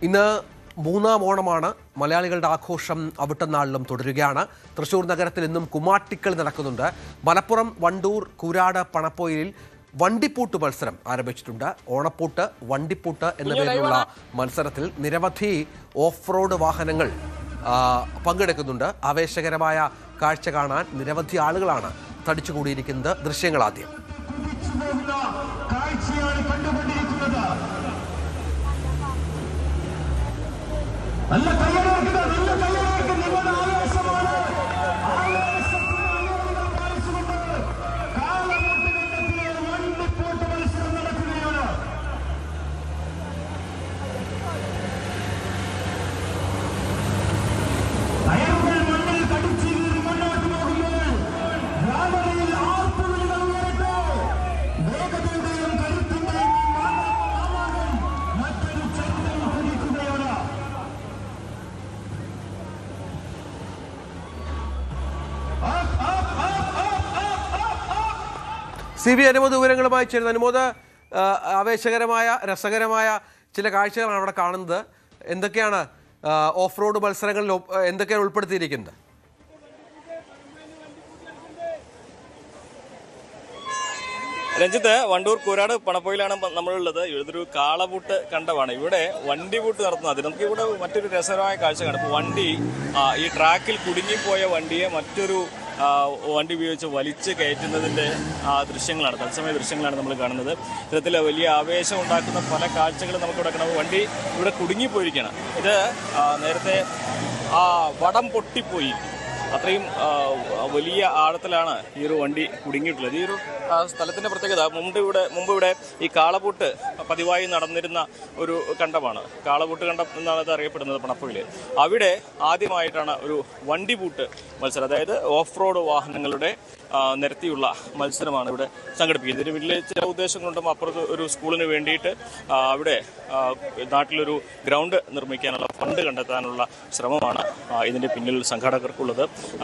ഇന്ന് മൂന്നാം ഓണമാണ്. മലയാളികളുടെ ആഘോഷം അവിട്ടനാളിലും തുടരുകയാണ്. തൃശൂർ നഗരത്തിൽ ഇന്നും കുമ്മാട്ടിക്കളി നടക്കുന്നുണ്ട്. മലപ്പുറം വണ്ടൂർ കൂരാട് പണപ്പൊയിലിൽ വണ്ടിപ്പൂട്ട് മത്സരം ആരംഭിച്ചിട്ടുണ്ട്. ഓണപ്പൂട്ട് വണ്ടിപ്പൂട്ട് എന്ന പേരിലുള്ള മത്സരത്തിൽ നിരവധി ഓഫ് റോഡ് വാഹനങ്ങൾ പങ്കെടുക്കുന്നുണ്ട്. ആവേശകരമായ കാഴ്ച കാണാൻ നിരവധി ആളുകളാണ് തടിച്ചുകൂടിയിരിക്കുന്നത്. ദൃശ്യങ്ങൾ ആദ്യം. CV അനുമോദ് വിവരങ്ങളുമായി ചേരുന്ന അനുമോദ്, ആവേശകരമായ രസകരമായ ചില കാഴ്ചകളാണ് അവിടെ കാണുന്നത്. എന്തൊക്കെയാണ് ഓഫ് റോഡ് മത്സരങ്ങളിൽ എന്തൊക്കെയാണ് ഉൾപ്പെടുത്തിയിരിക്കുന്നത്? രഞ്ജിത്ത്, വണ്ടൂർ കൂരാട് പണപ്പൊയിലാണ് നമ്മളുള്ളത്. ഇതൊരു കാളപൂട്ട് കണ്ടമാണ്. ഇവിടെ വണ്ടി പൂട്ട് നടത്തുന്നത്. നമുക്ക് ഇവിടെ മറ്റൊരു രസകരമായ കാഴ്ച കാണും. ഇപ്പോൾ വണ്ടി ഈ ട്രാക്കിൽ കുടുങ്ങിപ്പോയ വണ്ടിയെ മറ്റൊരു വണ്ടി ഉപയോഗിച്ച് വലിച്ച് കയറ്റുന്നതിൻ്റെ ദൃശ്യങ്ങളാണ്, തത്സമയ ദൃശ്യങ്ങളാണ് നമ്മൾ കാണുന്നത്. ഇത്തരത്തിൽ വലിയ ആവേശം ഉണ്ടാക്കുന്ന പല കാഴ്ചകളും നമുക്കിവിടെ കാണാം. വണ്ടി ഇവിടെ കുടുങ്ങിപ്പോയിരിക്കുകയാണ്. ഇത് നേരത്തെ വടം പൊട്ടിപ്പോയി, വലിയ ആഴത്തിലാണ് ഈ ഒരു വണ്ടി കുടുങ്ങിയിട്ടുള്ളത്. ഈ ഒരു സ്ഥലത്തിന്റെ പ്രത്യേകത, മുമ്പ് ഇവിടെ ഈ കാളപൂട്ട് പതിവായി നടന്നിരുന്ന ഒരു കണ്ടമാണ്. കാളപൂട്ട് കണ്ടം എന്നാണ് ഇത് അറിയപ്പെടുന്നത് പണപ്പൊയിൽ. അവിടെ ആദ്യമായിട്ടാണ് ഒരു വണ്ടിപൂട്ട് മത്സരം, അതായത് ഓഫ് റോഡ് വാഹനങ്ങളുടെ നിരത്തിയുള്ള മത്സരമാണ് ഇവിടെ സംഘടിപ്പിക്കുന്നത്. ഇതിന് വലിയ ചില ഉദ്ദേശങ്ങളുണ്ടും. അപ്പുറത്ത് ഒരു സ്കൂളിന് വേണ്ടിയിട്ട് അവിടെ നാട്ടിലൊരു ഗ്രൗണ്ട് നിർമ്മിക്കാനുള്ള ഫണ്ട് കണ്ടെത്താനുള്ള ശ്രമമാണ് ഇതിൻ്റെ പിന്നിൽ സംഘാടകർക്കുള്ളത്.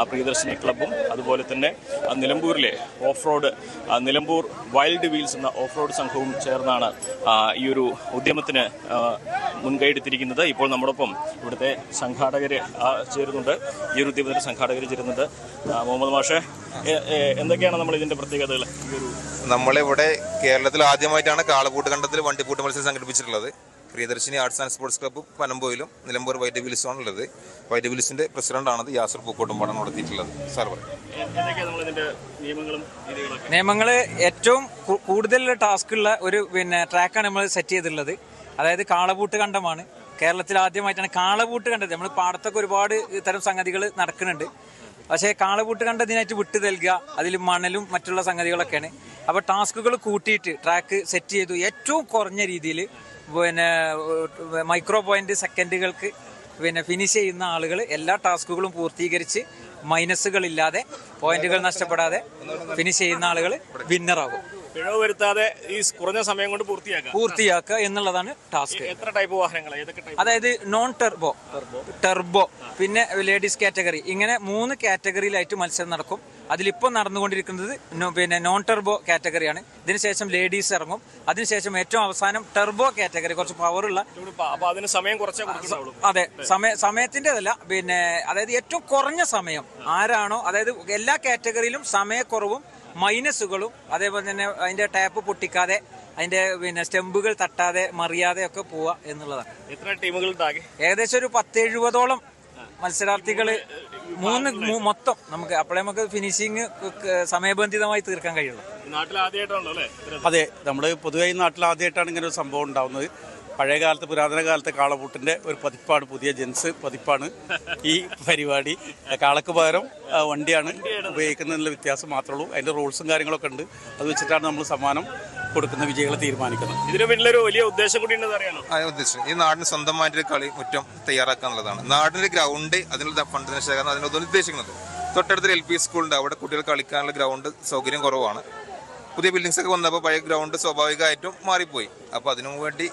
പ്രിയദർശിനി ക്ലബ്ബും അതുപോലെ തന്നെ നിലമ്പൂരിലെ off road Nilambur wild wheels എന്ന ഓഫ് റോഡ് സംഘവും ചേർന്നാണ് ഈ ഒരു ഉദ്യമത്തിന് മുൻകൈയെടുത്തിരിക്കുന്നത്. ഇപ്പോൾ നമ്മോടൊപ്പം ഇവിടുത്തെ സംഘാടകർ ചേരുന്നുണ്ട്. ഈ ഒരു ഉദ്യമത്തിന് സംഘാടകർ ചേരുന്നുണ്ട്. മുഹമ്മദ് മാഷെ, എന്തൊക്കെയാണ് നമ്മൾ ഇതിന്റെ പ്രത്യേകതകൾ? നമ്മളിവിടെ കേരളത്തിൽ ആദ്യമായിട്ടാണ് കാളപൂട്ട് കണ്ടത്തിൽ വണ്ടിപ്പൂട്ട് മത്സരം സംഘടിപ്പിച്ചിട്ടുള്ളത്. Priyadarshini arts and sports club പനമ്പോയിലും നിലമ്പൂർ വൈറ്റ് വീൽസുമാണ് ഉള്ളത്. വൈറ്റ് വീൽസിന്റെ പ്രസിഡന്റാണ് യാസർ പൂക്കോട്ടുംപാടാണ് നടത്തിയിട്ടുള്ളത്. സാർ നിയമങ്ങൾ ഏറ്റവും കൂടുതൽ ടാസ്ക് ഉള്ള ഒരു ട്രാക്കാണ് നമ്മൾ സെറ്റ് ചെയ്തിട്ടുള്ളത്. അതായത് കാളപൂട്ട് കണ്ടമാണ്. കേരളത്തിൽ ആദ്യമായിട്ടാണ് കാളപൂട്ട് കണ്ടത്. നമ്മൾ പാടത്തൊക്കെ ഒരുപാട് ഇത്തരം സംഗതികൾ നടക്കുന്നുണ്ട്. പക്ഷേ കാളപൂട്ട് കണ്ട ഇതിനായിട്ട് വിട്ടു നൽകുക, അതിൽ മണലും മറ്റുള്ള സംഗതികളൊക്കെയാണ്. അപ്പോൾ ടാസ്കുകൾ കൂട്ടിയിട്ട് ട്രാക്ക് സെറ്റ് ചെയ്തു. ഏറ്റവും കുറഞ്ഞ രീതിയിൽ മൈക്രോ പോയിന്റ് സെക്കൻഡുകൾക്ക് ഫിനിഷ് ചെയ്യുന്ന ആളുകൾ എല്ലാ ടാസ്കുകളും പൂർത്തീകരിച്ച് മൈനസുകളില്ലാതെ, പോയിന്റുകൾ നഷ്ടപ്പെടാതെ ഫിനിഷ് ചെയ്യുന്ന ആളുകൾ വിന്നറാകും. പിഴവ് വരുത്താതെ ഈ കുറഞ്ഞ സമയം കൊണ്ട് പൂർത്തിയാക്കുക എന്നുള്ളതാണ് ടാസ്ക്. എത്ര ടൈപ്പ് വാഹനങ്ങൾ? അതായത് നോൺ ടെർബോ, ടെർബോ, പിന്നെ ലേഡീസ് കാറ്റഗറി, ഇങ്ങനെ 3 കാറ്റഗറിയിലായിട്ട് മത്സരം നടക്കും. അതിലിപ്പോൾ നടന്നുകൊണ്ടിരിക്കുന്നത് നോൺ ടെർബോ കാറ്റഗറിയാണ്. ഇതിനുശേഷം ലേഡീസ് ഇറങ്ങും. അതിനുശേഷം ഏറ്റവും അവസാനം ടെർബോ കാറ്റഗറി, കുറച്ച് പവറുള്ള. അതിന് സമയം കുറച്ചേ കൊടുക്കുന്നുള്ളൂ. അതെ, സമയത്തിൻ്റെതല്ല, അതായത് ഏറ്റവും കുറഞ്ഞ സമയം ആരാണോ, അതായത് എല്ലാ കാറ്റഗറിയിലും സമയക്കുറവും മൈനസുകളും, അതേപോലെ തന്നെ അതിന്റെ ടാപ്പ് പൊട്ടിക്കാതെ, അതിന്റെ സ്റ്റെമ്പുകൾ തട്ടാതെ മറിയാതെ ഒക്കെ പോവുക എന്നുള്ളതാണ്. എത്ര ടീമുകൾ? ഏകദേശം ഒരു 10-70ഓളം മത്സരാർത്ഥികള് മൊത്തം. നമുക്ക് അപ്പോഴേ നമുക്ക് ഫിനിഷിങ് സമയബന്ധിതമായി തീർക്കാൻ കഴിയുള്ളൂ. നാട്ടിൽ ആദ്യമായിട്ടാണല്ലോ അല്ലേ? അതെ, നമ്മൾ പൊതുവെ നാട്ടിൽ ആദ്യമായിട്ടാണ് ഇങ്ങനെ ഒരു സംഭവം ഉണ്ടാവുന്നത്. പഴയ കാലത്ത്, പുരാതന കാലത്തെ കാളപൂട്ടിൻ്റെ ഒരു പതിപ്പാണ്, പുതിയ ജെൻസ് പതിപ്പാണ് ഈ പരിപാടി. കാളക്ക് പകരം വണ്ടിയാണ് ഉപയോഗിക്കുന്നതിനുള്ള വ്യത്യാസം മാത്രമേ ഉള്ളൂ. അതിൻ്റെ റൂൾസും കാര്യങ്ങളൊക്കെ ഉണ്ട്. അത് വെച്ചിട്ടാണ് നമ്മൾ സമ്മാനം കൊടുക്കുന്ന വിജയികളെ തീരുമാനിക്കുന്നത്. ഇതിന് പിന്നിലൊരു വലിയ ഉദ്ദേശം കൂടി ഉണ്ടെന്ന് അറിയാലോ. ഉദ്ദേശം ഈ നാടിന് സ്വന്തമായിട്ടൊരു കളി മുറ്റം തയ്യാറാക്കുക എന്നുള്ളതാണ്. നാടിൻ്റെ ഗ്രൗണ്ട്, അതിനുള്ള ഫണ്ടിന് ശേഖരണം, അതിനൊന്നും ഉദ്ദേശിക്കുന്നത്. തൊട്ടടുത്തൊരു LP സ്കൂളുണ്ട്. അവിടെ കുട്ടികൾ കളിക്കാനുള്ള ഗ്രൗണ്ട് സൗകര്യം കുറവാണ്. പുതിയ ബിൽഡിങ്സ് ഒക്കെ വന്നപ്പോൾ പഴയ ഗ്രൗണ്ട് സ്വാഭാവികമായിട്ടും മാറിപ്പോയി. അപ്പോൾ അതിനു വേണ്ടി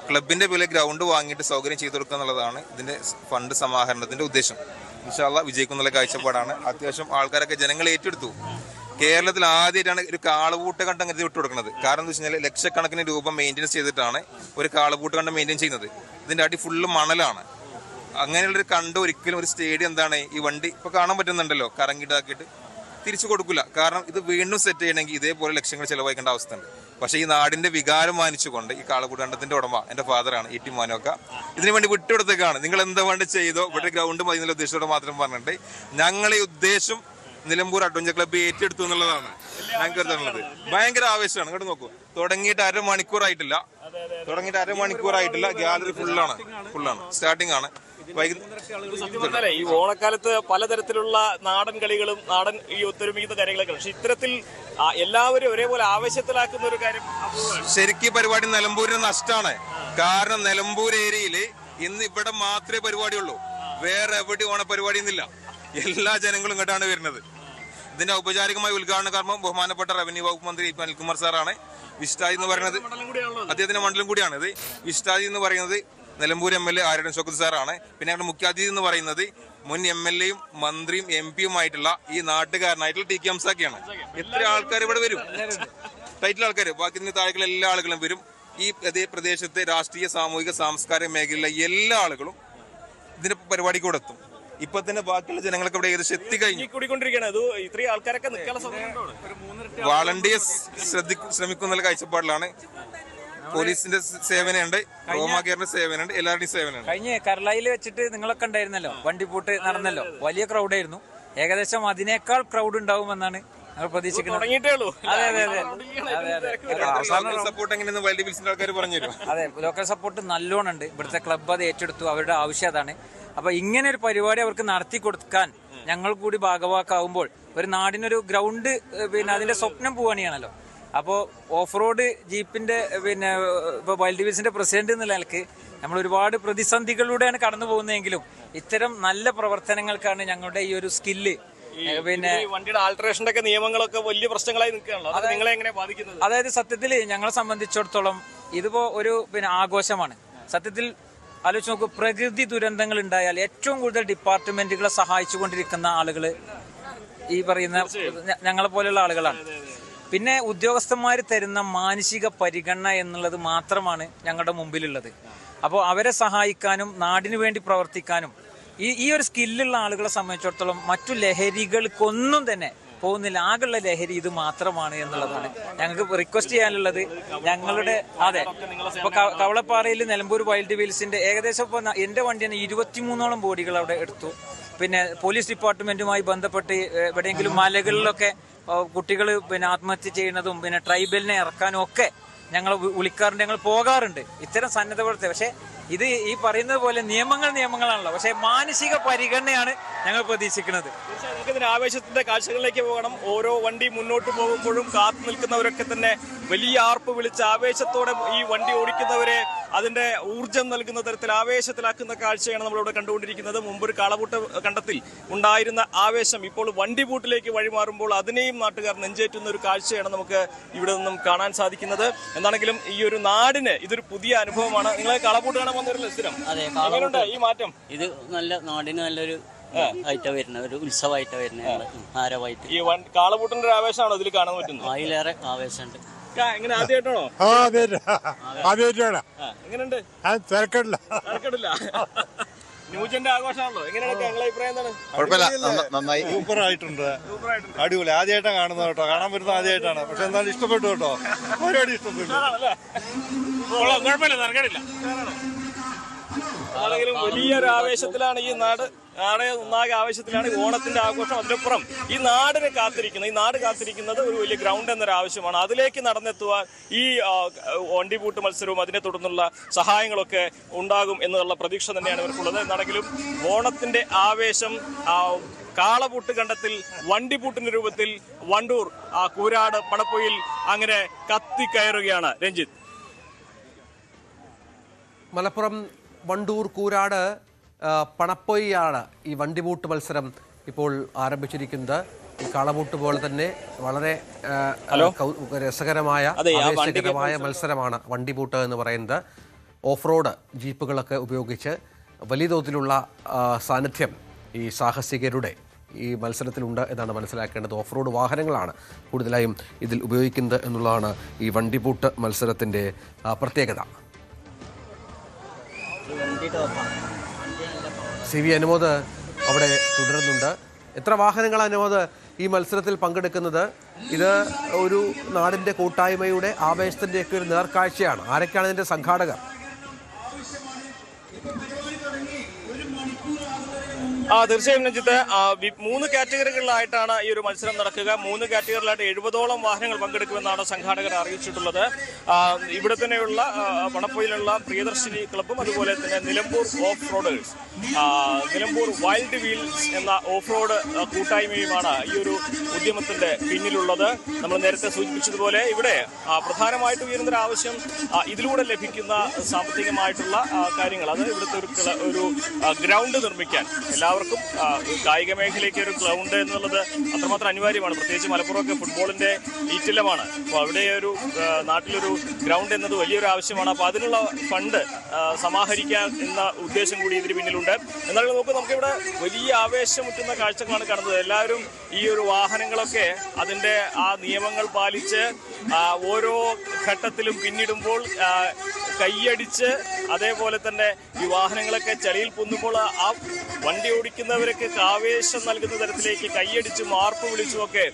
ക്ലബിന്റെ പേരിൽ ഗ്രൗണ്ട് വാങ്ങിയിട്ട് സൗകര്യം ചെയ്തു കൊടുക്കുക എന്നുള്ളതാണ് ഇതിന്റെ ഫണ്ട് സമാഹരണത്തിന്റെ ഉദ്ദേശം. ഇൻഷാ അല്ലാഹ് വിജയിക്കുന്നുള്ള കാഴ്ചപ്പാടാണ്. അത്യാവശ്യം ആൾക്കാരൊക്കെ ജനങ്ങൾ ഏറ്റെടുത്തു. കേരളത്തിൽ ആദ്യമായിട്ടാണ് ഒരു കാളപൂട്ട് കണ്ടം അങ്ങനെ വിട്ടു കൊടുക്കുന്നത്. കാരണം എന്താ വെച്ച് കഴിഞ്ഞാൽ ലക്ഷക്കണക്കിന് രൂപ മെയിൻ്റെനൻസ് ചെയ്തിട്ടാണ് ഒരു കാളപൂട്ട് കണ്ടം മെയിൻറ്റെയിൻ ചെയ്യുന്നത്. ഇതിന്റെ അടി ഫുള്ള് മണലാണ്. അങ്ങനെയുള്ളൊരു കണ്ടം ഒരിക്കലും ഒരു സ്റ്റേഡിയം എന്താണ് ഈ വണ്ടി ഇപ്പൊ കാണാൻ പറ്റുന്നുണ്ടല്ലോ കറങ്ങിയിട്ടാക്കിയിട്ട് തിരിച്ചു കൊടുക്കില്ല. കാരണം ഇത് വീണ്ടും സെറ്റ് ചെയ്യണമെങ്കിൽ ഇതേപോലെ ലക്ഷങ്ങൾ ചെലവഴിക്കേണ്ട അവസ്ഥ ഉണ്ട്. പക്ഷേ ഈ നാടിന്റെ വികാരം മാനിച്ചുകൊണ്ട് ഈ കാളപൂട്ട് കണ്ടത്തിന്റെ ഉടമ എന്റെ ഫാദറാണ് ഇ ടി മാനോക്ക ഇതിനു വേണ്ടി വിട്ടുകൊടുത്തേക്കാണ്. നിങ്ങൾ എന്താ വേണ്ടി ചെയ്തോ, ഇവിടെ ഗ്രൗണ്ട് മതി എന്നുള്ള ഉദ്ദേശത്തോടെ മാത്രം പറഞ്ഞിട്ട് ഞങ്ങളെ ഉദ്ദേശം നിലമ്പൂർ അഡ്വഞ്ചർ ക്ലബ്ബ് ഏറ്റെടുത്തു എന്നുള്ളതാണ് ഞങ്ങൾക്ക് കരുതുന്നത്. ഭയങ്കര ആവേശമാണ്. ഇങ്ങോട്ട് നോക്കൂ, തുടങ്ങിയിട്ട് അരമണിക്കൂറായിട്ടില്ല. ഗാലറി ഫുള്ളാണ് സ്റ്റാർട്ടിംഗ് ആണ്. ഈ ഓണക്കാലത്ത് പലതരത്തിലുള്ള നാടൻ കളികളും നാടൻ ഈ ഒത്തൊരുമിക്കുന്ന കാര്യങ്ങളൊക്കെ, പക്ഷെ ഇത്തരത്തിൽ എല്ലാവരും ഒരേപോലെ ആവേശത്തിലാക്കുന്ന ഒരു കാര്യം ശരിക്കും പരിപാടി നിലമ്പൂരിന് നഷ്ടമാണ്. കാരണം നിലമ്പൂർ ഏരിയയില് ഇന്ന് ഇവിടെ മാത്രമേ പരിപാടിയുള്ളൂ, വേറെ എവിടെ ഓണപരിപാടി ഒന്നുമില്ല. എല്ലാ ജനങ്ങളും ഇങ്ങോട്ടാണ് വരുന്നത്. ഇതിന്റെ ഔപചാരികമായ ഉദ്ഘാടന കർമ്മം ബഹുമാനപ്പെട്ട റവന്യൂ വകുപ്പ് മന്ത്രി അനിൽകുമാർ സാറാണ്. വിഷ്ടാജി എന്ന് പറയുന്നത് അദ്ദേഹത്തിന്റെ മണ്ഡലം കൂടിയാണ്. ഇത് വിഷ്ടാജി എന്ന് പറയുന്നത് നിലമ്പൂർ MLA ആര്യടൻ ഷൗക്കത്ത് സാറാണ്. പിന്നെ ഞങ്ങളുടെ മുഖ്യാതിഥി എന്ന് പറയുന്നത് മുൻ MLA-യും മന്ത്രിയും MP-യുമായിട്ടുള്ള ഈ നാട്ടുകാരനായിട്ടുള്ള TK ഹംസാക്കിയാണ്. എത്ര ആൾക്കാർ ഇവിടെ വരും, ടൈറ്റിൽ ആൾക്കാർ. ബാക്കി ഇതിന് താഴെയുള്ള എല്ലാ ആളുകളും വരും. ഈ പ്രദേശത്തെ രാഷ്ട്രീയ സാമൂഹിക സാംസ്കാരിക മേഖലയിലെ എല്ലാ ആളുകളും ഇതിന്റെ പരിപാടിക്ക് കൂടെ എത്തും. ഇപ്പൊ തന്നെ ബാക്കിയുള്ള ജനങ്ങളൊക്കെ ഇവിടെ ഏകദേശം എത്തിക്കഴിഞ്ഞു. വാളണ്ടിയേഴ്സ് ശ്രമിക്കുന്ന കാഴ്ചപ്പാടിലാണ്. പോലീസിന്റെ സേവനമുണ്ട്, റോമാ കെയറിന്റെ സേവനമുണ്ട്, എല്ലാവരുടെയും സേവനമുണ്ട്. കഴിഞ്ഞ കർലായിൽ വെച്ചിട്ട് നിങ്ങളൊക്കെ ഉണ്ടായിരുന്നല്ലോ, വണ്ടിപ്പൂട്ട് നടന്നല്ലോ, വലിയ ക്രൗഡായിരുന്നു. ഏകദേശം അതിനേക്കാൾ ക്രൗഡ് ഉണ്ടാവുമെന്നാണ് ഞങ്ങൾ പ്രതീക്ഷിക്കുന്നത്. അതെ, ലോക്കൽ സപ്പോർട്ട് നല്ലോണം ഉണ്ട്. ഇവിടുത്തെ ക്ലബ്ബ് അത് ഏറ്റെടുത്തു, അവരുടെ ആവശ്യം അതാണ്. അപ്പൊ ഇങ്ങനെ ഒരു പരിപാടി അവർക്ക് നടത്തി കൊടുക്കാൻ ഞങ്ങൾ കൂടി ഭാഗവാക്കാവുമ്പോൾ ഒരു നാടിനൊരു ഗ്രൗണ്ട്, പിന്നെ അതിന്റെ സ്വപ്നം പോവുകയാണല്ലോ. അപ്പോൾ ഓഫ് റോഡ് ജീപ്പിന്റെ പിന്നെ ഇപ്പോൾ വൈൽഡ് ഡിവീസിന്റെ പ്രസിഡന്റ് എന്നുള്ള നിലക്ക് നമ്മൾ ഒരുപാട് പ്രതിസന്ധികളിലൂടെയാണ് കടന്നു പോകുന്നതെങ്കിലും ഇത്തരം നല്ല പ്രവർത്തനങ്ങൾക്കാണ് ഞങ്ങളുടെ ഈ ഒരു സ്കില്ല്. പിന്നെ വണ്ടിയുടെ ആൾട്ടറേഷന്റെ ഒക്കെ നിയമങ്ങളൊക്കെ വലിയ പ്രശ്നങ്ങളായി നിൽക്കുകയാണല്ലോ, അത് നിങ്ങളെ എങ്ങനെ ബാധിക്കുന്നത്? അതായത് സത്യത്തിൽ ഞങ്ങളെ സംബന്ധിച്ചിടത്തോളം ഇതിപ്പോ ഒരു പിന്നെ ആഘോഷമാണ്. സത്യത്തിൽ ആലോചിച്ച് നോക്കൂ, പ്രകൃതി ദുരന്തങ്ങൾ ഉണ്ടായാൽ ഏറ്റവും കൂടുതൽ ഡിപ്പാർട്ട്മെന്റുകളെ സഹായിച്ചുകൊണ്ടിരിക്കുന്ന ആളുകൾ ഈ പറയുന്ന ഞങ്ങളെ പോലെയുള്ള ആളുകളാണ്. പിന്നെ ഉദ്യോഗസ്ഥന്മാർ തരുന്ന മാനസിക പരിഗണന എന്നുള്ളത് മാത്രമാണ് ഞങ്ങളുടെ മുമ്പിലുള്ളത്. അപ്പോൾ അവരെ സഹായിക്കാനും നാടിനു വേണ്ടി പ്രവർത്തിക്കാനും ഈ ഒരു സ്കില്ലുള്ള ആളുകളെ സംബന്ധിച്ചിടത്തോളം മറ്റു ലഹരികൾക്കൊന്നും തന്നെ പോകുന്നില്ല. ആകെയുള്ള ലഹരി ഇത് മാത്രമാണ് എന്നുള്ളതാണ് ഞങ്ങൾക്ക് റിക്വസ്റ്റ് ചെയ്യാനുള്ളത്. ഞങ്ങളുടെ അതെ, ഇപ്പൊ കവളപ്പാറയിൽ നിലമ്പൂർ വൈൽഡ് വീൽസിന്റെ ഏകദേശം ഇപ്പൊ എന്റെ വണ്ടിയാണ് 23ഓളം ബോഡികൾ അവിടെ എടുത്തു. പിന്നെ പോലീസ് ഡിപ്പാർട്ട്മെന്റുമായി ബന്ധപ്പെട്ട് എവിടെയെങ്കിലും മലകളിലൊക്കെ കുട്ടികൾ പിന്നെ ആത്മഹത്യ ചെയ്യുന്നതും പിന്നെ ട്രൈബലിനെ ഇറക്കാനും ഒക്കെ ഞങ്ങൾ വിളിക്കാറുണ്ട്, ഞങ്ങൾ പോകാറുണ്ട് ഇത്തരം സന്നദ്ധ പ്രവർത്തനം. പക്ഷെ ഇത് ഈ പറയുന്നത് പോലെ നിയമങ്ങളാണല്ലോ, പക്ഷെ മാനസിക പരിഗണനയാണ് ഞങ്ങൾ പ്രതീക്ഷിക്കുന്നത്. ഇതിന് ആവേശത്തിന്റെ കാഴ്ചകളിലേക്ക് പോകണം. ഓരോ വണ്ടി മുന്നോട്ട് പോകുമ്പോഴും കാത്തു നിൽക്കുന്നവരൊക്കെ തന്നെ വലിയ ആർപ്പ് വിളിച്ച് ആവേശത്തോടെ ഈ വണ്ടി ഓടിക്കുന്നവരെ അതിന്റെ ഊർജം നൽകുന്ന തരത്തിൽ ആവേശത്തിലാക്കുന്ന കാഴ്ചയാണ് നമ്മളിവിടെ കണ്ടുകൊണ്ടിരിക്കുന്നത്. മുമ്പൊരു കാളപൂട്ട് കണ്ടത്തിൽ ഉണ്ടായിരുന്ന ആവേശം ഇപ്പോൾ വണ്ടിപൂട്ടിലേക്ക് വഴിമാറുമ്പോൾ അതിനെയും നാട്ടുകാർ നെഞ്ചേറ്റുന്ന ഒരു കാഴ്ചയാണ് നമുക്ക് ഇവിടെ നിന്നും കാണാൻ സാധിക്കുന്നത്. എന്താണെങ്കിലും ഈ ഒരു നാടിന് ഇതൊരു പുതിയ അനുഭവമാണ്. നിങ്ങളെ കാളപൂട്ട് കാണാൻ വന്നിരുന്ന സ്ഥിരം എങ്ങനെയുണ്ട് ഈ മാറ്റം? ഇത് നല്ല നാടിന് നല്ലൊരു ആയിട്ടാ വരുന്നത്, ഒരു ഉത്സവമായിട്ടാ വരുന്നത്, ആരവായിട്ട്. ഈ കാളപൂട്ടിന്റെ ഒരു ആവേശമാണോ ഇതിൽ കാണാൻ പറ്റുന്നത്? അതിലേറെ ആവേശമുണ്ട്. എങ്ങനെ ആദ്യമായിട്ടാണോ? എങ്ങനെയുണ്ട്? തിരക്കിടില്ല. ന്യൂജന്റെ ആഘോഷമാണല്ലോ, എങ്ങനെയാണ് നിങ്ങളെ അഭിപ്രായം? എന്താണ്? കുഴപ്പമില്ല, നന്നായി, സൂപ്പറായിട്ടുണ്ട്, അടിപൊളി. ആദ്യമായിട്ടാണ് കാണുന്നത് കേട്ടോ, കാണാൻ വരുന്നത് ആദ്യമായിട്ടാണ്. പക്ഷെ എന്തായാലും ഇഷ്ടപ്പെട്ടു കേട്ടോ, പരിപാടി ഇഷ്ടപ്പെട്ടു. കുഴപ്പമില്ല, തിരക്കിടില്ല. ആണെങ്കിലും വലിയൊരു ആവേശത്തിലാണ് ഈ നാട് ഒന്നാകെ ആവേശത്തിലാണ്. ഓണത്തിന്റെ ആഘോഷം, അതിനപ്പുറം ഈ നാട് കാത്തിരിക്കുന്നത് ഒരു വലിയ ഗ്രൗണ്ട് എന്നൊരു ആവശ്യമാണ്. അതിലേക്ക് നടന്നെത്തുവാൻ ഈ വണ്ടിപൂട്ട് മത്സരവും അതിനെ തുടർന്നുള്ള സഹായങ്ങളൊക്കെ ഉണ്ടാകും എന്നുള്ള പ്രതീക്ഷ തന്നെയാണ് ഇവർക്കുള്ളത്. എന്നാണെങ്കിലും ഓണത്തിന്റെ ആവേശം കാളപൂട്ട് കണ്ടത്തിൽ വണ്ടിപൂട്ടിന്റെ രൂപത്തിൽ വണ്ടൂർ കൂരാട് പണപ്പൊയിൽ അങ്ങനെ കത്തിക്കയറുകയാണ്. രഞ്ജിത്ത്. മലപ്പുറം വണ്ടൂർ കൂരാട് പണപ്പൊയ്യാണ് ഈ വണ്ടിപൂട്ട് മത്സരം ഇപ്പോൾ ആരംഭിച്ചിരിക്കുന്നത്. ഈ കാളപൂട്ട് പോലെ തന്നെ വളരെ രസകരമായ ആവേശകരമായ മത്സരമാണ് വണ്ടിപൂട്ട് എന്ന് പറയുന്നത്. ഓഫ് റോഡ് ജീപ്പുകളൊക്കെ ഉപയോഗിച്ച് വലിയ തോതിലുള്ള സാന്നിധ്യം ഈ സാഹസികരുടെ ഈ മത്സരത്തിലുണ്ട് എന്നാണ് മനസ്സിലാക്കേണ്ടത്. ഓഫ് റോഡ് വാഹനങ്ങളാണ് കൂടുതലായും ഇതിൽ ഉപയോഗിക്കുന്നത് എന്നുള്ളതാണ് ഈ വണ്ടിപൂട്ട് മത്സരത്തിൻ്റെ പ്രത്യേകത. CV അനുമോദ് അവിടെ തുടരുന്നുണ്ട്. എത്ര വാഹനങ്ങളാണ് അനുമോദ് ഈ മത്സരത്തിൽ പങ്കെടുക്കുന്നത്? ഇത് ഒരു നാടിൻ്റെ കൂട്ടായ്മയുടെ ആവേശത്തിൻ്റെയൊക്കെ ഒരു നേർക്കാഴ്ചയാണ്. ആരൊക്കെയാണ് ഇതിൻ്റെ സംഘാടകർ? തീർച്ചയായും രഞ്ജിത്ത്, 3 കാറ്റഗറികളിലായിട്ടാണ് ഈ ഒരു മത്സരം നടക്കുക. 3 കാറ്റഗറിയിലായിട്ട് 70ഓളം വാഹനങ്ങൾ പങ്കെടുക്കുമെന്നാണ് സംഘാടകർ അറിയിച്ചിട്ടുള്ളത്. ഇവിടെ തന്നെയുള്ള പണപ്പൊയിലുള്ള പ്രിയദർശിനി ക്ലബ്ബും അതുപോലെ തന്നെ Nilambur of roaders, Nilambur wild wheels എന്ന ഓഫ് റോഡ് കൂട്ടായ്മയുമാണ് ഈ ഒരു ഉദ്യമത്തിന്റെ പിന്നിലുള്ളത്. നമ്മൾ നേരത്തെ സൂചിപ്പിച്ചതുപോലെ ഇവിടെ പ്രധാനമായിട്ടും ഉയരുന്നൊരു ആവശ്യം ഇതിലൂടെ ലഭിക്കുന്ന സാമ്പത്തികമായിട്ടുള്ള കാര്യങ്ങൾ, അത് ഇവിടുത്തെ ഒരു ഗ്രൗണ്ട് നിർമ്മിക്കാൻ എല്ലാവർക്കും കായിക മേഖലയ്ക്ക് ഒരു ഗ്രൗണ്ട് എന്നുള്ളത് അത്രമാത്രം അനിവാര്യമാണ്. പ്രത്യേകിച്ച് മലപ്പുറമൊക്കെ ഫുട്ബോളിന്റെ ഈറ്റില്ലമാണ്. അപ്പോൾ അവിടെ ഒരു നാട്ടിലൊരു ഗ്രൗണ്ട് എന്നത് വലിയൊരു ആവശ്യമാണ്. അപ്പോൾ അതിനുള്ള ഫണ്ട് സമാഹരിക്കാൻ എന്ന ഉദ്ദേശം കൂടി ഇതിന് പിന്നിലുണ്ട്. എന്നാലും നമുക്കിവിടെ വലിയ ആവേശമുറ്റുന്ന കാഴ്ചകളാണ് കാണുന്നത്. എല്ലാവരും ഈ ഒരു വാഹനങ്ങളൊക്കെ അതിൻ്റെ ആ നിയമങ്ങൾ പാലിച്ച് ഓരോ ഘട്ടത്തിലും പിന്നിടുമ്പോൾ കൈയടിച്ച്, അതേപോലെ തന്നെ ഈ വാഹനങ്ങളൊക്കെ ചളിയിൽ പൊന്നുമ്പോൾ ആ വണ്ടി ഓടിക്കുന്നവരൊക്കെ ആവേശം നൽകുന്ന തരത്തിലേക്ക് കൈയടിച്ചും ആർപ്പ് വിളിച്ചുമൊക്കെ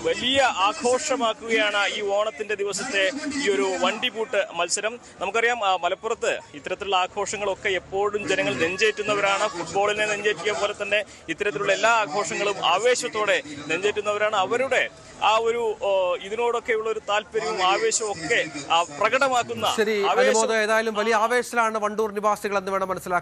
വലിയ ആഘോഷമാക്കുകയാണ് ഈ ഓണത്തിന്റെ ദിവസത്തെ ഈ ഒരു വണ്ടിപൂട്ട് മത്സരം. നമുക്കറിയാം, മലപ്പുറത്ത് ഇത്തരത്തിലുള്ള ആഘോഷങ്ങളൊക്കെ എപ്പോഴും ജനങ്ങൾ നെഞ്ചേറ്റുന്നവരാണ്. ഫുട്ബോളിനെ നെഞ്ചേറ്റിയ പോലെ തന്നെ ഇത്തരത്തിലുള്ള എല്ലാ ആഘോഷങ്ങളും ആവേശത്തോടെ നെഞ്ചേറ്റുന്നവരാണ്. അവരുടെ ആ ഒരു ഇതിനോടൊക്കെയുള്ള ഒരു താല്പര്യവും ആവേശവും ഒക്കെ പ്രകടമാക്കുന്ന ഏതായാലും വലിയ ആവേശത്തിലാണ് വണ്ടൂർ നിവാസികൾ എന്ന് വേണം മനസ്സിലാക്കാൻ.